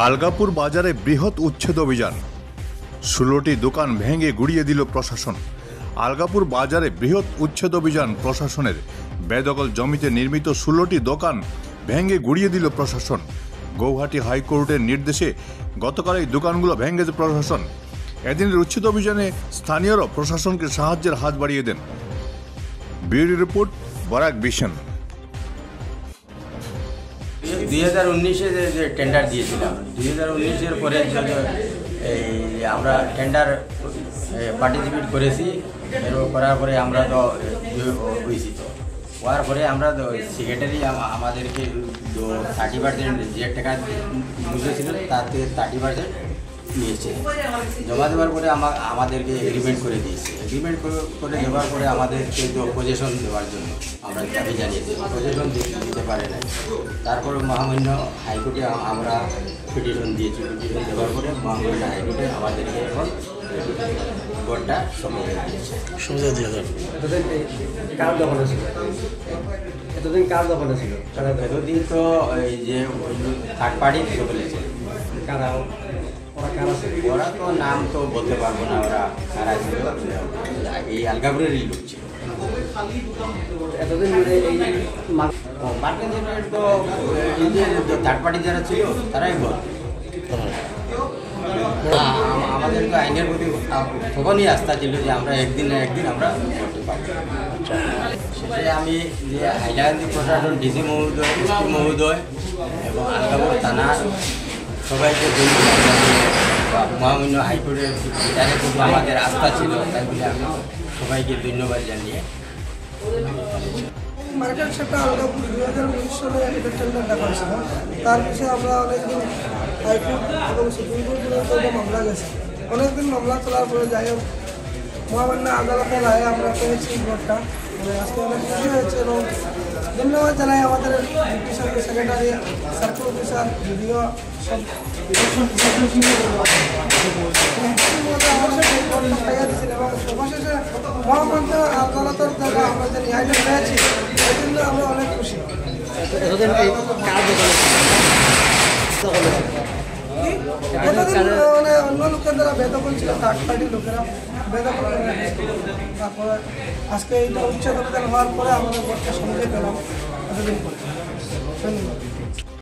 আলগাপুর বাজারে বৃহৎ উচ্ছেদ অভিযান, 16টি দোকান ভেঙে গুড়িয়ে দিল প্রশাসন। আলগাপুর বাজারে বৃহৎ উচ্ছেদ অভিযান প্রশাসনের। বেদখল জমিতে নির্মিত 16টি দোকান ভেঙে গুড়িয়ে দিল প্রশাসন। গৌহাটি হাইকোর্টের নির্দেশে গতকাল এই দোকানগুলো ভেঙেছে প্রশাসন। এদিনের উচ্ছেদ অভিযানে স্থানীয়রা প্রশাসনকে সাহায্যের হাত বাড়িয়ে দেন। Bureau report, Barak vision. 2019-এ যে টেন্ডার দিয়েছিলাম, 2019-এর পরে এই আমরা টেন্ডার পার্টিসিপেট করেছি। করার পরে আমরা তো হয়েছি, তো হওয়ার পরে আমরা তো সেক্রেটারি আমাদেরকে 30% যে টাকা বুঝেছিল তার থেকে 30% নিয়েছে। জমা দেওয়ার পরে আমাদেরকে এগ্রিমেন্ট করে দিয়েছে। এগ্রিমেন্ট করে দেওয়ার পরে আমাদেরকে তো পজেশন দেওয়ার জন্য আমরা দাবি জানিয়েছি, পজেশন দিতে পারে না। তারপরে মহামান্য হাইকোর্টে আমরা পিটিশন দিয়েছি। পিটিশন দেওয়ার পরে মহামান্য হাইকোর্টে আমাদেরকে এখন বোর্ডটা সমঝে দিয়েছে। কার দখলে ছিল এতদিন? কার দখলে ছিল? এতদিন তো এই যে থার্ড পার্টি দখলে ছিল। কারা? ওরা কারা ছিল? ওরা তো নাম তো বলতে পারবো না, ওরা কারা ছিল। এই আলগাপুরেরই লোক ছিল। এতদিন ধরে এই মার্কেট তো এই যে থার্ড পার্টি যারা ছিল তারাই বল। আমাদের তো আইনের প্রতি তখনই আস্থা ছিল যে আমরা একদিন না একদিন আমরা করতে পারবো। সেটাই আমি যে হাইলাকান্দি প্রশাসন, ডিসি মহোদয় এবং আলগাপুর থানার সবাইকে মহামান্য হাইকোর্টের বিচারের প্রতি আমাদের আস্থা ছিল, তাই বলে আমি সবাইকে ধন্যবাদ জানিয়ে মার্কেট সেটা আলগাপুর 2019 সালে একটা টেন্ডার দেখা হয়েছিল। তার বিষয়ে আমরা অনেকদিন হাইকোর্ট এবং সুপ্রিম কোর্ট পর্যন্ত মামলা গেছে। অনেকদিন মামলা চলার পরে যাই হোক মহামান্য আদালতের রায়ে আমরা পেয়েছি বোর্ডটা। আজকে অনেক খুশি হয়েছে এবং ধন্যবাদ জানাই আমাদের deputy secretary, circle officer, video সব এবং সর্বশেষে মহামান্য আদালতের দ্বারা আমরা যে ন্যায়টা পেয়েছি এই জন্য আমরা অনেক খুশি। এতদিন কার দখলে এতদিন মানে অন্য লোকের দ্বারা বেদখল ছিল, থার্ড পার্টির লোকেরা বেদখল করে রেখেছিল। তারপরে আজকে এইটা উচ্ছেদ অভিযান হওয়ার পরে আমাদের বোর্ডটা সমঝে পেলাম এতদিন পরে। ধন্যবাদ।